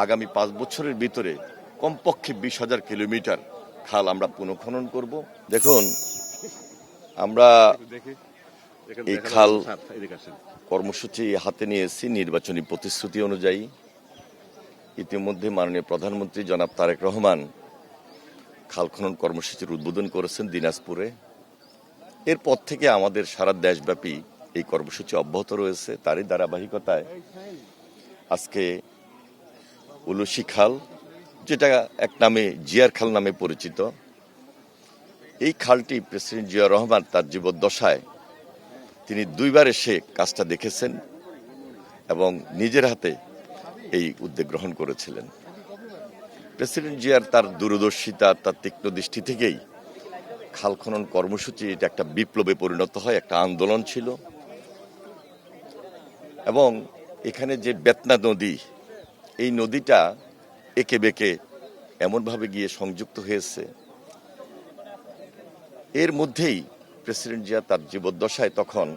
আগামী 5 বছরের ভিতরে কমপক্ষে 20,000 কিলোমিটার খাল আমরা পুনঃখনন করব। দেখুন, আমরা এই খাল কর্মসূচি হাতে নিয়েছি নির্বাচনী প্রতিশ্রুতি অনুযায়ী। ইতিমধ্যে মাননীয় প্রধানমন্ত্রী জনাব তারেক রহমান খাল খনন কর্মসূচির উদ্বোধন করেছেন দিনাজপুরে। এরপর থেকে আমাদের সারা দেশব্যাপী এই কর্মসূচি অব্যাহত রয়েছে। তারই ধারাবাহিকতায় আজকে উলসি খাল, যেটা এক নামে জিয়ার খাল নামে পরিচিত, এই খালটি প্রেসিডেন্ট জিয়া রহমান তার জীবদ্দশায় তিনি 2বার এসে কাজটা দেখেছেন এবং নিজের হাতে এই উদ্যোগ গ্রহণ করেছিলেন। প্রেসিডেন্ট জিয়ার তার দূরদর্শিতা, তার তীক্ষ্ণ দৃষ্টি থেকেই খাল খনন কর্মসূচি এটা একটা বিপ্লবে পরিণত হয়, একটা আন্দোলন ছিল। এবং এখানে যে বেতনা নদী, এই নদীটা একে বেঁকে এমনভাবে গিয়ে সংযুক্ত হয়েছে, এর মধ্যেই প্রেসিডেন্ট জিয়া তার জীবদ্দশায় তখন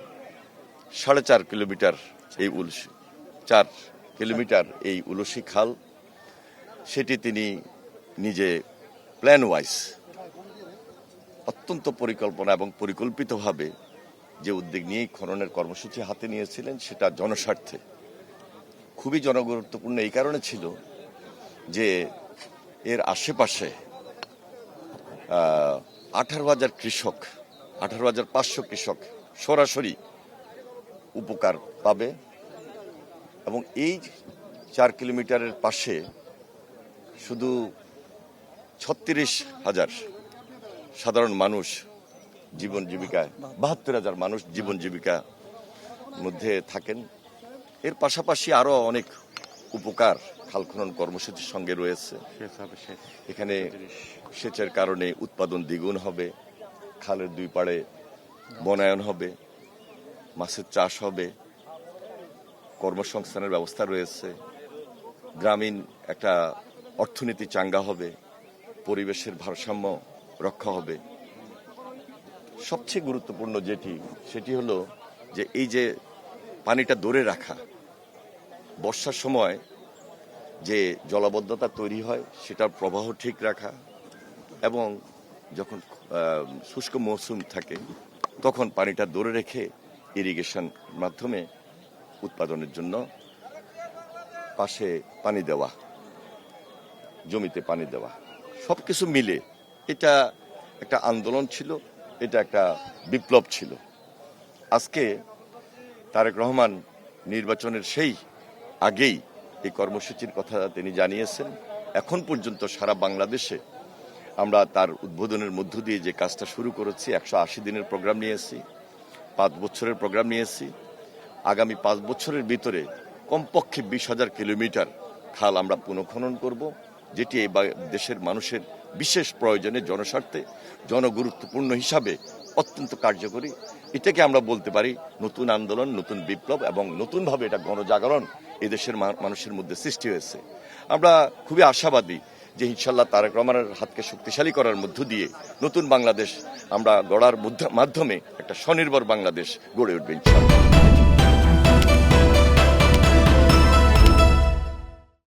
4.5 কিলোমিটার এই 4 কিলোমিটার এই উলসি খাল, সেটি তিনি নিজে প্ল্যান ওয়াইজ অত্যন্ত পরিকল্পনা এবং পরিকল্পিতভাবে যে উদ্যোগ নিয়ে খননের কর্মসূচি হাতে নিয়েছিলেন, সেটা জনস্বার্থে খুবই জনগুরুত্বপূর্ণ। এই কারণে ছিল যে এর আশেপাশে 18,000 কৃষক, 18,500 কৃষক সরাসরি উপকার পাবে এবং এই 4 কিলোমিটারের পাশে শুধু 36,000 সাধারণ মানুষ জীবন জীবিকায়, 72,000 মানুষ জীবন জীবিকা মধ্যে থাকেন। এর পাশাপাশি আরো অনেক উপকার খাল খনন কর্মসূচির সঙ্গে রয়েছে। এখানে সেচের কারণে উৎপাদন দ্বিগুণ হবে, খালের 2 পাড়ে বনায়ন হবে, মাছের চাষ হবে, কর্মসংস্থানের ব্যবস্থা রয়েছে, গ্রামীণ একটা অর্থনীতি চাঙ্গা হবে, পরিবেশের ভারসাম্য রক্ষা হবে। সবচেয়ে গুরুত্বপূর্ণ সেটি হলো যে এই যে পানিটা ধরে রাখা, বর্ষার সময় যে জলাবদ্ধতা তৈরি হয় সেটার প্রবাহ ঠিক রাখা, এবং যখন শুষ্ক মৌসুম থাকে তখন পানিটা ধরে রেখে ইরিগেশন মাধ্যমে উৎপাদনের জন্য পাশে পানি দেওয়া, জমিতে পানি দেওয়া, সবকিছু মিলে এটা একটা আন্দোলন ছিল, এটা একটা বিপ্লব ছিল। আজকে তারেক রহমান নির্বাচনের সেই আগেই এই কর্মসূচির কথা তিনি জানিয়েছেন। এখন পর্যন্ত সারা বাংলাদেশে আমরা তার উদ্বোধনের মধ্য দিয়ে যে কাজটা শুরু করেছি, 180 দিনের প্রোগ্রাম নিয়েছি, 5 বছরের প্রোগ্রাম নিয়েছি। আগামী 5 বছরের ভিতরে কমপক্ষে 20,000 কিলোমিটার খাল আমরা পুনঃখনন করব, যেটি এই দেশের মানুষের বিশেষ প্রয়োজনে, জনস্বার্থে, জনগুরুত্বপূর্ণ হিসাবে অত্যন্ত কার্যকরী। এটাকে আমরা বলতে পারি নতুন আন্দোলন, নতুন বিপ্লব, এবং নতুনভাবে এটা গণজাগরণ এদেশের মানুষের মধ্যে সৃষ্টি হয়েছে। আমরা খুবই আশাবাদী যে ইনশাল্লাহ তারেক রহমানের হাতকে শক্তিশালী করার মধ্য দিয়ে নতুন বাংলাদেশ আমরা গড়ার মাধ্যমে একটা স্বনির্ভর বাংলাদেশ গড়ে উঠবে ইনশাল্লাহ।